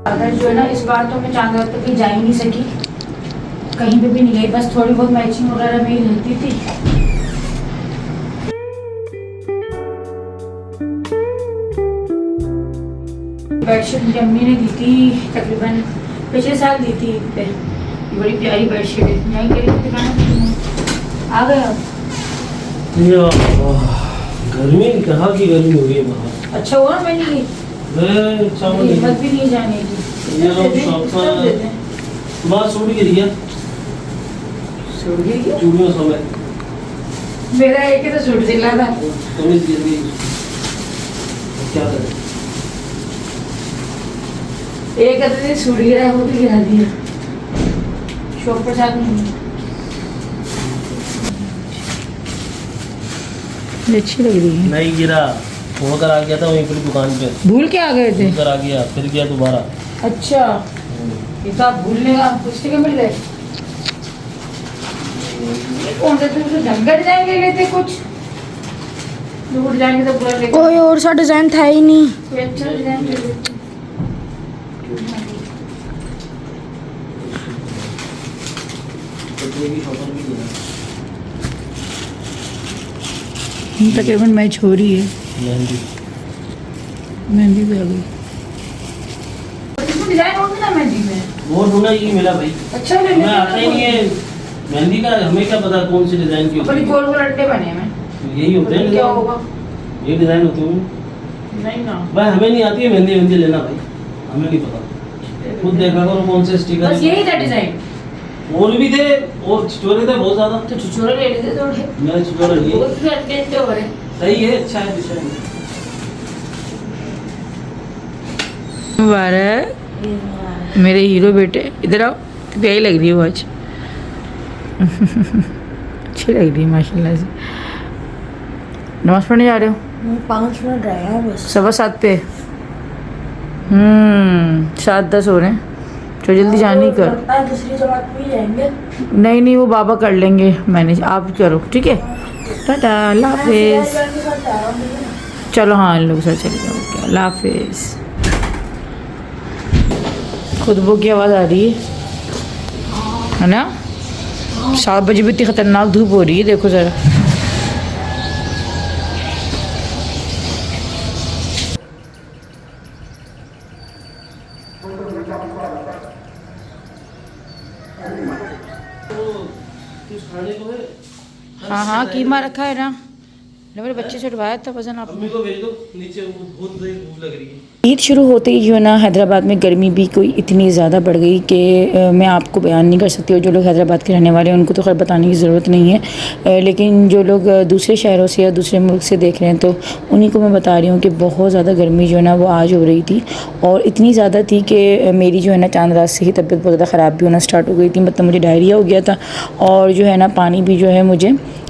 अगर जो है ना इस बार तो मैं चांद रात तक कहीं जा ही नहीं सकी, कहीं पे भी नहीं गई, बस थोड़ी बहुत मैचिंग वगैरह में ही रहती थी। बेडशीट मुझे अम्मी ने दी थी, तकरीबन पिछले साल दी थी ईद पे। ये बड़ी प्यारी बेडशीट है, यहीं करी थी दिखाना। आ गए आप? गर्मी कहाँ की गर्मी हो रही है बाहर। अच्छा हुआ मैंने की, हिम्मत भी नहीं जाने की। बात सूट गिरी है, चूड़ियों समेत। मेरा एक ही तो सूट सिला था। क्या करें, एक अदर सूट गिरा, वो भी गिरा दिया। शौक पर साथ नहीं अच्छी लग रही है। नहीं गिरा, छोड़कर आ गया था वहीं पर दुकान पे। भूल के आ गए थे? भूल कर आ गया, फिर गया दोबारा। अच्छा, ये तो आप भूलने का पुष्टि के मिल गए। कौन सा तुम ढंग का डिजाइन ले लेते, कुछ दूर जाएंगे तो पूरा लेके कोई और सा डिजाइन था ही नहीं। कोई अच्छा डिजाइन ले लेते। तकरीबन मैच हो रही है। मेहंदी भी आ गई। डिजाइन होगी ना मेहंदी में, वो ढूंढा ये मिला भाई। अच्छा ले मैं आता ही नहीं है मेहंदी का, हमें क्या पता कौन सी डिजाइन की होती बड़ी है। गोल गोल अंडे बने हैं। यही होते हैं, क्या होगा? ये डिजाइन होती है नहीं ना भाई, हमें नहीं आती है मेहंदी मेहंदी लेना भाई, हमें नहीं पता। खुद देखा करो कौन से स्टिकर। बस यही था डिजाइन, और भी थे, और छिछोरे थे बहुत ज्यादा। तो छुछोरे ले लेते थोड़े। मैं छिछोरे नहीं, बहुत भी अंडे तो हो रहे। सही है, अच्छा है डिजाइन। मुबारक मेरे हीरो बेटे, इधर आओ। प्यारी लग रही है वो आज। अच्छी लग रही है माशाल्लाह से। नमाज पढ़ने जा रहे हो? 5 मिनट रह गया बस। 7:15 पे। 7:10 हो रहे हैं, तो जल्दी जाने कर। दूसरी जमात में जाएंगे। नहीं नहीं, वो बाबा कर लेंगे मैनेज, आप करो ठीक है। टाटा, अल्लाह हाफिज। चलो हाँ, इन लोग साथ चले जाओ। अल्लाह हाफिज। खुतबों की आवाज़ आ रही है ना? 7 बजे भी इतनी खतरनाक धूप हो रही है, देखो ज़रा। हाँ हाँ, कीमा रखा है ना, मेरे बच्चे से उठवाया था वजन आपने। अम्मी को भेज दो नीचे, बहुत भूख लग रही है। ईद शुरू होते ही जो है ना हैदराबाद में गर्मी भी कोई इतनी ज़्यादा बढ़ गई कि मैं आपको बयान नहीं कर सकती। और जो लोग हैदराबाद के रहने वाले हैं उनको तो खैर बताने की ज़रूरत नहीं है, लेकिन जो लोग दूसरे शहरों से या दूसरे मुल्क से देख रहे हैं तो उन्हीं को मैं बता रही हूँ कि बहुत ज़्यादा गर्मी जो है ना वो आज हो रही थी। और इतनी ज़्यादा थी कि मेरी जो है ना चांद रात से ही तबीयत बहुत ज़्यादा ख़राब भी होना स्टार्ट हो गई थी। मतलब मुझे डायरिया हो गया था, और जो है ना पानी भी जो है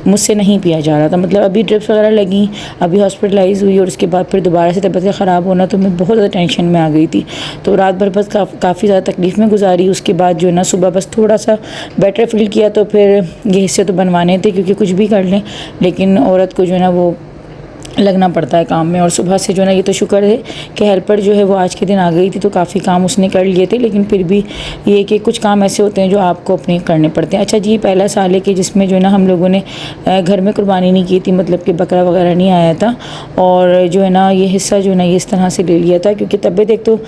मुझसे नहीं पिया जा रहा था। मतलब अभी ड्रिप्स वगैरह लगी, अभी हॉस्पिटलाइज़ हुई, और उसके बाद फिर दोबारा से तबीयत ख़राब होना, तो मैं बहुत ज़्यादा टेंशन में आ गई थी। तो रात भर बस काफ़ी ज़्यादा तकलीफ़ में गुजारी। उसके बाद जो है ना सुबह बस थोड़ा सा बेटर फील किया, तो फिर ये हिस्से तो बनवाने थे क्योंकि कुछ भी कर लें, लेकिन औरत को जो है ना वो लगना पड़ता है काम में। और सुबह से जो है ना, ये तो शुक्र है कि हेल्पर जो है वो आज के दिन आ गई थी, तो काफ़ी काम उसने कर लिए थे, लेकिन फिर भी ये कि कुछ काम ऐसे होते हैं जो आपको अपने करने पड़ते हैं। अच्छा जी, पहला साल है कि जिसमें जो है ना हम लोगों ने घर में कुर्बानी नहीं की थी, मतलब कि बकरा वगैरह नहीं आया था। और जो है ना ये हिस्सा जो है ना ये इस तरह से ले लिया था क्योंकि तबीयत एक तो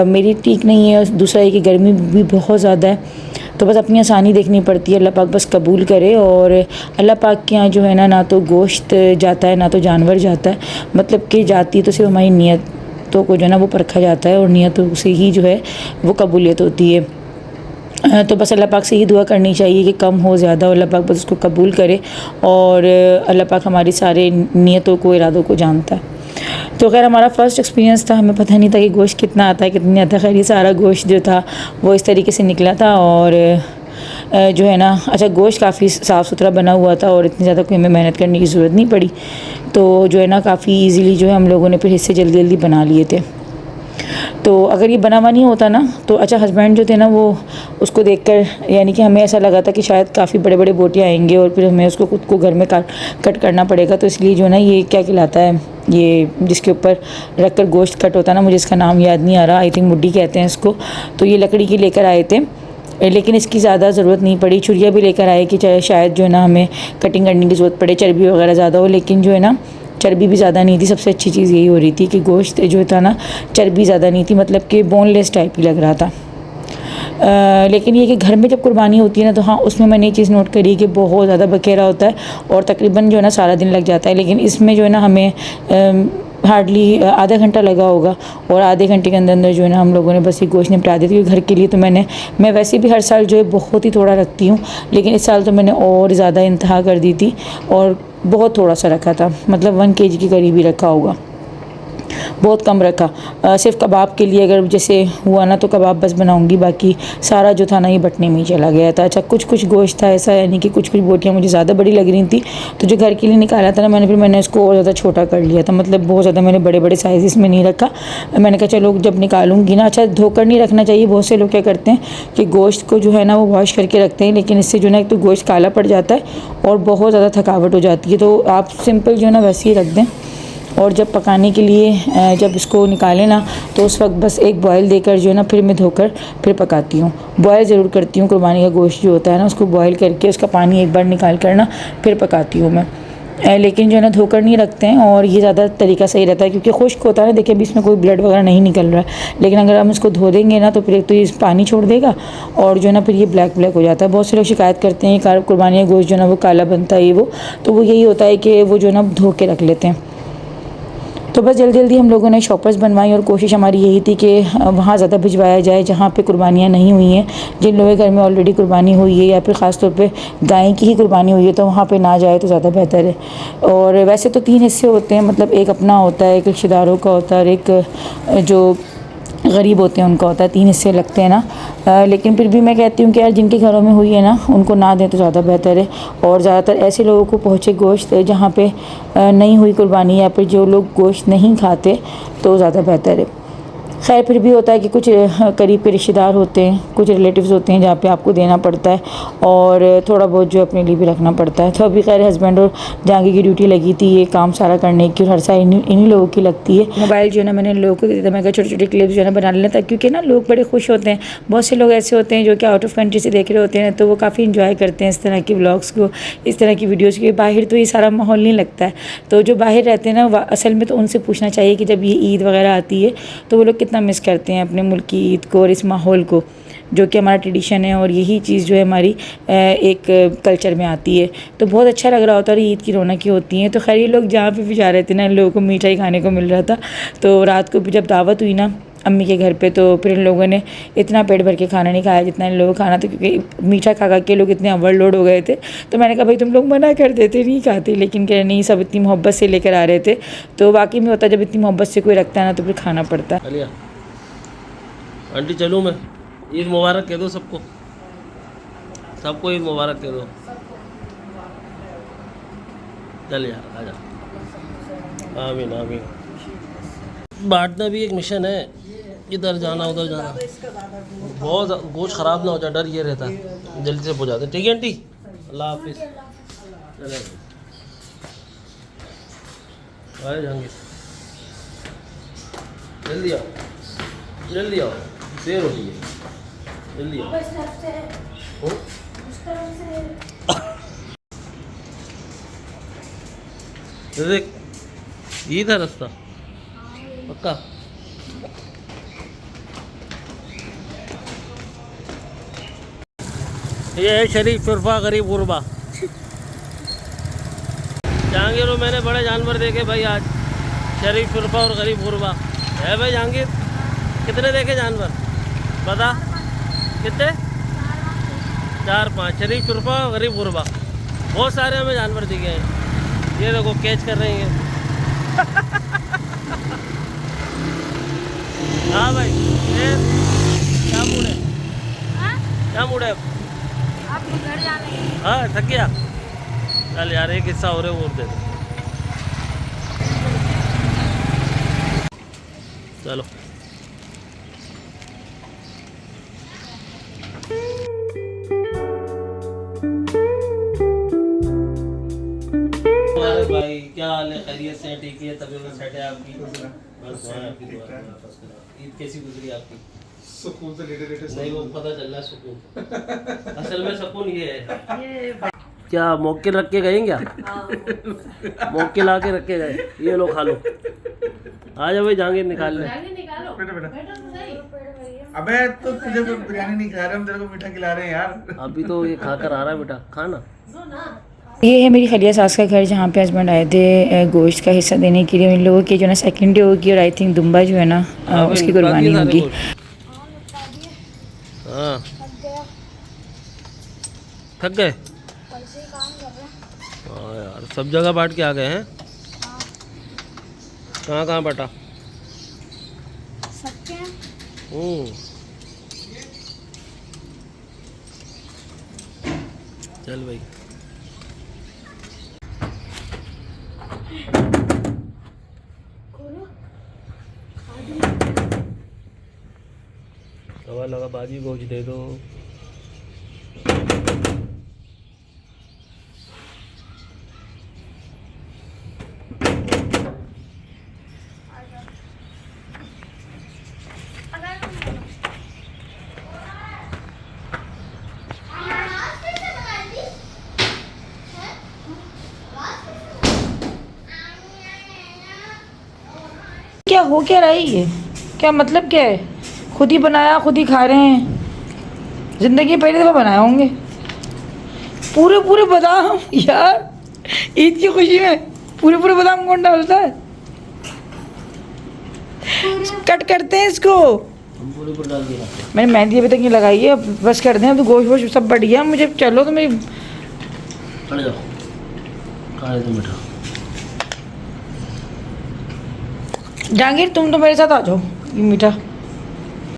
मेरी ठीक नहीं है, दूसरा ये कि गर्मी भी बहुत ज़्यादा है, तो बस अपनी आसानी देखनी पड़ती है। अल्लाह पाक बस कबूल करे। और अल्लाह पाक के यहाँ जो है ना तो गोश्त जाता है ना तो जानवर जाता है, मतलब कि जाती तो सिर्फ हमारी नीयतों को जो है ना वो परखा जाता है, और नीयतों से ही जो है वो कबूलियत होती है। तो बस अल्लाह पाक से ही दुआ करनी चाहिए कि कम हो ज़्यादा, और अल्लाह पाक बस उसको कबूल करे। और अल्लाह पाक हमारी सारे नीयतों को, इरादों को जानता है। तो खैर हमारा फ़र्स्ट एक्सपीरियंस था, हमें पता नहीं था कि गोश्त कितना आता है कितना नहीं आता। खैर ये सारा गोश्त जो था वो इस तरीके से निकला था। और जो है ना, अच्छा गोश्त काफ़ी साफ़ सुथरा बना हुआ था, और इतनी ज़्यादा कोई हमें मेहनत करने की ज़रूरत नहीं पड़ी। तो जो है ना काफ़ी इजीली जो है हम लोगों ने फिर हिस्से जल्दी जल्दी बना लिए थे। तो तो अगर ये बना हुआ नहीं होता ना तो अच्छा हस्बैंड जो थे ना वो उसको देखकर यानी कि हमें ऐसा लगा था कि शायद काफ़ी बड़े बड़े बोटियाँ आएंगे और फिर हमें उसको खुद को घर में कट करना पड़ेगा। तो इसलिए जो है ना ये क्या कहलाता है, ये जिसके ऊपर रख कर गोश्त कट होता है ना, मुझे इसका नाम याद नहीं आ रहा, आई थिंक मुड्डी कहते हैं इसको। तो ये लकड़ी की लेकर आए थे, लेकिन इसकी ज़्यादा ज़रूरत नहीं पड़ी। छुरिया भी लेकर आए कि शायद जो है ना हमें कटिंग करने की ज़रूरत पड़े, चर्बी वगैरह ज़्यादा हो, लेकिन जो है ना चर्बी भी ज़्यादा नहीं थी। सबसे अच्छी चीज़ यही हो रही थी कि गोश्त जो था ना चर्बी ज़्यादा नहीं थी, मतलब कि बोनलेस टाइप ही लग रहा था। लेकिन ये कि घर में जब कुर्बानी होती है ना तो हाँ उसमें मैंने ये चीज़ नोट करी कि बहुत ज़्यादा बखेरा होता है और तकरीबन जो है ना सारा दिन लग जाता है। लेकिन इसमें जो है ना हमें हार्डली आधा घंटा लगा होगा और आधे घंटे के अंदर अंदर जो है ना हम लोगों ने बस ये गोश्त निपटा दी थी। घर के लिए तो मैं वैसे भी हर साल जो है बहुत ही थोड़ा रखती हूँ, लेकिन इस साल तो मैंने और ज़्यादा इंतहा कर दी थी और बहुत थोड़ा सा रखा था, मतलब 1 kg के करीब ही रखा होगा, बहुत कम रखा। सिर्फ कबाब के लिए अगर जैसे हुआ ना तो कबाब बस बनाऊंगी, बाकी सारा जो था ना ये बटने में ही चला गया था। अच्छा कुछ गोश्त था ऐसा, यानी कि कुछ बोटियाँ मुझे ज़्यादा बड़ी लग रही थी, तो जो घर के लिए निकाला था ना मैंने इसको और ज़्यादा छोटा कर लिया था, मतलब बहुत ज़्यादा मैंने बड़े बड़े साइज़ इसमें नहीं रखा। मैंने कहा चलो जब निकालूंगी ना, अच्छा धोकर नहीं रखना चाहिए। बहुत से लोग क्या करते हैं कि गोश्त को जो है ना वो वॉश करके रखते हैं, लेकिन इससे जो है ना एक तो गोश्त काला पड़ जाता है और बहुत ज़्यादा थकावट हो जाती है। तो आप सिंपल जो है ना वैसे ही रख दें और जब पकाने के लिए जब इसको निकालें ना तो उस वक्त बस एक बॉयल देकर जो है ना फिर मैं धोकर फिर पकाती हूँ। बॉयल ज़रूर करती हूँ, कुर्बानी का गोश्त जो होता है ना उसको बॉयल करके उसका पानी एक बार निकाल कर ना फिर पकाती हूँ मैं। लेकिन जो है ना धोकर नहीं रखते हैं और ये ज़्यादा तरीका सही रहता है क्योंकि खुश्क होता है ना। देखिए अभी इसमें कोई ब्लड वगैरह नहीं निकल रहा है, लेकिन अगर हम इसको धो देंगे ना तो फिर एक तो ये पानी छोड़ देगा और जो है ना फिर ये ब्लैक हो जाता है। बहुत से लोग शिकायत करते हैं कि कुर्बानी का गोश्त जो है ना वो काला बनता है वो, तो वो यही होता है कि वो जो है ना धो के रख लेते हैं। तो बस जल्दी हम लोगों ने शॉपर्स बनवाई और कोशिश हमारी यही थी कि वहाँ ज़्यादा भिजवाया जाए जहाँ पे कुर्बानियाँ नहीं हुई हैं। जिन लोगों के घर में ऑलरेडी कुर्बानी हुई है या फिर ख़ास तौर पे गाय की ही कुर्बानी हुई है तो वहाँ पे ना जाए तो ज़्यादा बेहतर है। और वैसे तो 3 हिस्से होते हैं, मतलब एक अपना होता है, एक रिश्तेदारों का होता है और एक जो गरीब होते हैं उनका होता है। 3 हिस्से लगते हैं ना। लेकिन फिर भी मैं कहती हूँ कि यार जिनके घरों में हुई है ना उनको ना दें तो ज़्यादा बेहतर है। और ज़्यादातर ऐसे लोगों को पहुँचे गोश्त जहाँ पे नहीं हुई कुर्बानी या फिर जो लोग गोश्त नहीं खाते तो ज़्यादा बेहतर है। खैर फिर भी होता है कि कुछ करीब के रिश्तेदार होते हैं, कुछ रिलेटिव्स होते हैं जहाँ पे आपको देना पड़ता है और थोड़ा बहुत जो अपने लिए भी रखना पड़ता है। तो अभी खैर हस्बैंड और जहांगीर की ड्यूटी लगी थी ये काम सारा करने की और हर साल इन्हीं लोगों की लगती है। मोबाइल जो है ना मैंने लोगों को दे दिया, मैं छोटे छोटे क्लिप्स जो है ना बना लेना था क्योंकि ना लोग बड़े खुश होते हैं। बहुत से लोग ऐसे होते हैं जो कि आउट ऑफ कंट्री से देख रहे होते हैं तो वो काफ़ी इंजॉय करते हैं इस तरह की व्लॉग्स को, इस तरह की वीडियोज़ को। बाहर तो ये सारा माहौल नहीं लगता है, तो जो बाहर रहते हैं ना असल में तो उनसे पूछना चाहिए कि जब ये ईद वगैरह आती है तो वो लोग कितना मिस करते हैं अपने मुल्क की ईद को और इस माहौल को जो कि हमारा ट्रेडिशन है और यही चीज़ जो है हमारी एक कल्चर में आती है। तो बहुत अच्छा लग रहा होता है और ईद की रौनकें होती हैं। तो खैर ये लोग जहाँ पे भी जा रहे थे ना इन लोगों को मिठाई खाने को मिल रहा था। तो रात को भी जब दावत हुई ना अम्मी के घर पे तो फिर इन लोगों ने इतना पेट भर के खाना नहीं खाया जितना इन लोगों को खाना था, क्योंकि मीठा खा के लोग इतने ओवरलोड हो गए थे। तो मैंने कहा भाई तुम लोग मना कर देते नहीं खाते, लेकिन कह नहीं सब इतनी मोहब्बत से लेकर आ रहे थे। तो वाकई में होता है जब इतनी मोहब्बत से कोई रखता है ना तो फिर खाना पड़ता है। आंटी चलूँ मैं? ईद मुबारक कह दो सबको, सबको ईद मुबारक कह दो। चल यार आजा। आमीन आमीन। बांटना भी एक मिशन है, इधर जाना उधर जाना। बहुत गोश्त ख़राब ना हो जाए, डर ये रहता है। जल्दी से पहुँचा दे, ठीक है आंटी? अल्लाह हाफिज़। चले आए जहांगीर, जल्दी आओ जल्दी आओ, देर हो गई है, जल्दी आओ। देख ये था रास्ता पक्का। ये है शरीफ शुरफा गरीब गुरबा। जहांगीर मैंने बड़े जानवर देखे भाई आज, शरीफ शुरफा और गरीब गुरबा है भाई। जहांगीर कितने देखे जानवर बता? कितने? 4-5 शरीफ शुरफा और गरीब गुरबा, बहुत सारे हमें जानवर दिखे हैं। ये देखो कैच कर रही हैं। हाँ भाई क्या मूड है? क्या मूड है? आपको घर जाना है? हाँ थक गया? चल यार एक हिस्सा हो रहे वो दे दे। चलो खैरियत से हैं, ठीक है, तबीयत सेट है आपकी? बस दुआ है आपकी, दुआ है वापस करो। ईद कैसी गुजरी आपकी? सुकून से लेटे लेटे नहीं, वो पता चल रहा है सुकून। असल में सुकून ये है। क्या मौके रख के गए क्या? मौके ला के रख के गए, ये लो खा लो। आ जाओ भाई, जहांगीर निकाल ले। अबे तो तुझे कोई बिरयानी नहीं खा रहे, हम तेरे को मीठा खिला रहे हैं यार। अभी तो ये खाकर आ रहा है बेटा, खाना। ये है मेरी खलिया सास का घर, जहाँ पे हस्बैंड आए थे गोश्त का हिस्सा देने के लिए। इन लोगों की जो ना सेकंड डे होगी और आई थिंक दुम्बा जो है ना उसकी कुर्बानी होगी। हाँ, थक गया, थक गए? पैसे काम कर रहे हैं। हाँ यार, सब जगह बांट के आ गए हैं। हाँ, कहाँ कहाँ बटा? सबके हैं। चल भाई। खोलो, दवा लगा, बाजी गोश्त दे दो। क्या हो क्या रहा है ये? क्या मतलब क्या है? खुद ही बनाया, खुद ही खा रहे हैं। ज़िंदगी पहली दफ़ा बनाए होंगे। पूरे पूरे बादाम यार, ईद की खुशी में पूरे पूरे बादाम कौन डालता है? कट करते हैं इसको। हम पूरे पर डाल दिया। मैंने मेहंदी अभी तक नहीं लगाई है, अब बस कर दें। अब तो गोश्त वोश्त सब बढ़ गया मुझे। चलो तो मेरी खड़े जाओ, खा ले तुम बेटा। जहांगीर तुम तो मेरे साथ आ जाओ। ये मीठा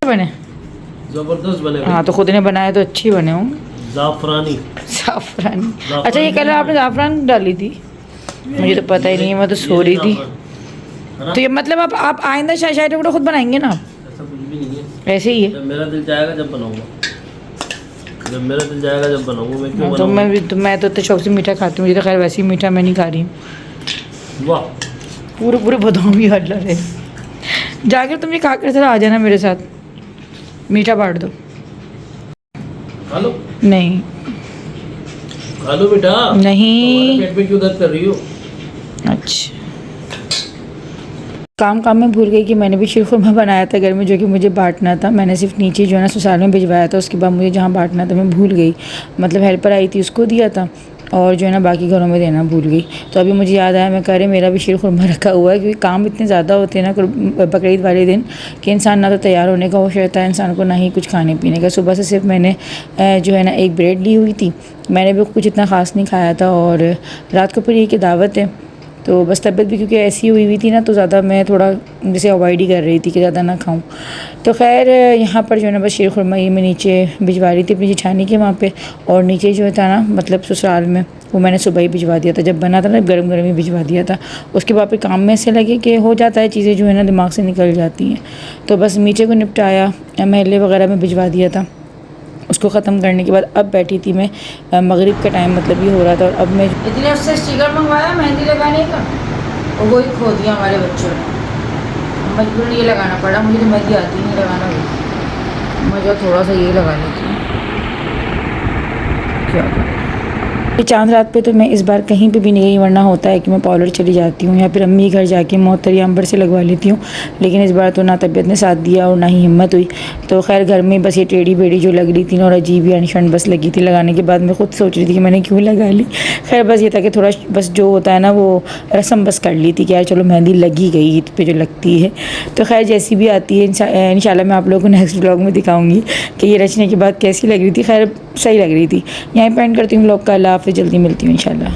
बने, जबरदस्त बने भाई। हाँ तो खुद ने बनाया तो अच्छी बने होंगे। जाफरानी। जाफरानी। अच्छा, ये कलर आपने जाफरान डाली थी? मुझे तो पता ही नहीं है, मैं तो सो रही थी। तो ये मतलब आप आइंदा शायद टुकड़ा खुद बनाएंगे ना? ऐसा कुछ भी नहीं है, ऐसे ही है। जब मेरा दिल चाहेगा जब बनाऊंगा। जब मेरा दिल चाहेगा जब बनाऊंगा। मैं क्यों तो बनाऊंगा? मैं तो इतने शौक से मीठा खाती हूँ। मुझे तो खैर वैसे ही मीठा मैं नहीं खा रही हूँ। वाह, पूरे पूरे बादाम ही हल्ला रहे। जाकर तुम ये खाकर जरा आ जाना मेरे साथ। मीठा बांट दो। खा लो, नहीं खा लो बेटा। नहीं। पेट में क्यों दर्द कर रही हो? अच्छा, काम में भूल गई कि मैंने भी शीरखुरमा बनाया था घर में, जो कि मुझे बांटना था। मैंने सिर्फ नीचे जो है ना ससुराल में भिजवाया था, उसके बाद मुझे जहाँ बांटना था मैं भूल गई। मतलब हेल्पर आई थी उसको दिया था, और जो है ना बाकी घरों में देना भूल गई। तो अभी मुझे याद आया, मैं कह रही मेरा भी शीरखुरमा रखा हुआ है, क्योंकि काम इतने ज़्यादा होते हैं ना बकरीद वाले दिन कि इंसान ना तो तैयार होने का होश रहता है इंसान को, ना ही कुछ खाने पीने का। सुबह से सिर्फ मैंने जो है ना एक ब्रेड ली हुई थी। मैंने भी कुछ इतना ख़ास नहीं खाया था, और रात को फिर ये की दावत है, तो बस तबीयत भी क्योंकि ऐसी हुई थी ना, तो ज़्यादा मैं थोड़ा जैसे अवॉइड ही कर रही थी कि ज़्यादा ना खाऊं। तो खैर यहाँ पर जो है ना बस शीरखुरमा ये मैं नीचे भिजवा रही थी अपनी जेठानी के वहाँ पे, और नीचे जो था ना मतलब ससुराल में वो मैंने सुबह ही भिजवा दिया था। जब बना था ना गरम गरम ही भिजवा दिया था। उसके बाद फिर काम में ऐसे लगे कि हो जाता है चीज़ें जो है ना दिमाग से निकल जाती हैं। तो बस मीठे को निपटाया, महल्ले वगैरह में भिजवा दिया था। उसको ख़त्म करने के बाद अब बैठी थी मैं, मगरिब का टाइम मतलब ये हो रहा था, और अब मैं इतने उससे स्टिकर मंगवाया मेहंदी लगाने का, और वही खो दिया हमारे बच्चों ने। मजबूरन ये लगाना पड़ा, मुझे तो मेहंदी आती नहीं लगाना, मैं जो थोड़ा सा ये लगा लेती हूँ। क्या ये चांद रात पे तो मैं इस बार कहीं पे भी नहीं गई, वरना होता है कि मैं पार्लर चली जाती हूँ या फिर अम्मी घर जाके मोहतर या अंबर से लगवा लेती हूँ। लेकिन इस बार तो ना तबीयत ने साथ दिया और ना ही हिम्मत हुई। तो खैर घर में बस ये टेढ़ी बेड़ी जो लग रही थी ना, और अजीब ही अनशन बस लगी थी। लगाने के बाद मैं खुद सोच रही थी कि मैंने क्यों लगा ली। खैर बस ये था कि थोड़ा बस जो होता है ना वो रस्म बस कर ली थी कि यार चलो मेहंदी लगी गई ईद पे जो लगती है। तो खैर जैसी भी आती है इंशाल्लाह मैं आप लोगों को नेक्स्ट व्लॉग में दिखाऊंगी कि ये रचने के बाद कैसी लग रही थी। खैर सही लग रही थी। यहीं पे एंड करती हूँ व्लॉग का। अल्लाह हाफ़िज़, जल्दी मिलती हूँ इंशाल्लाह।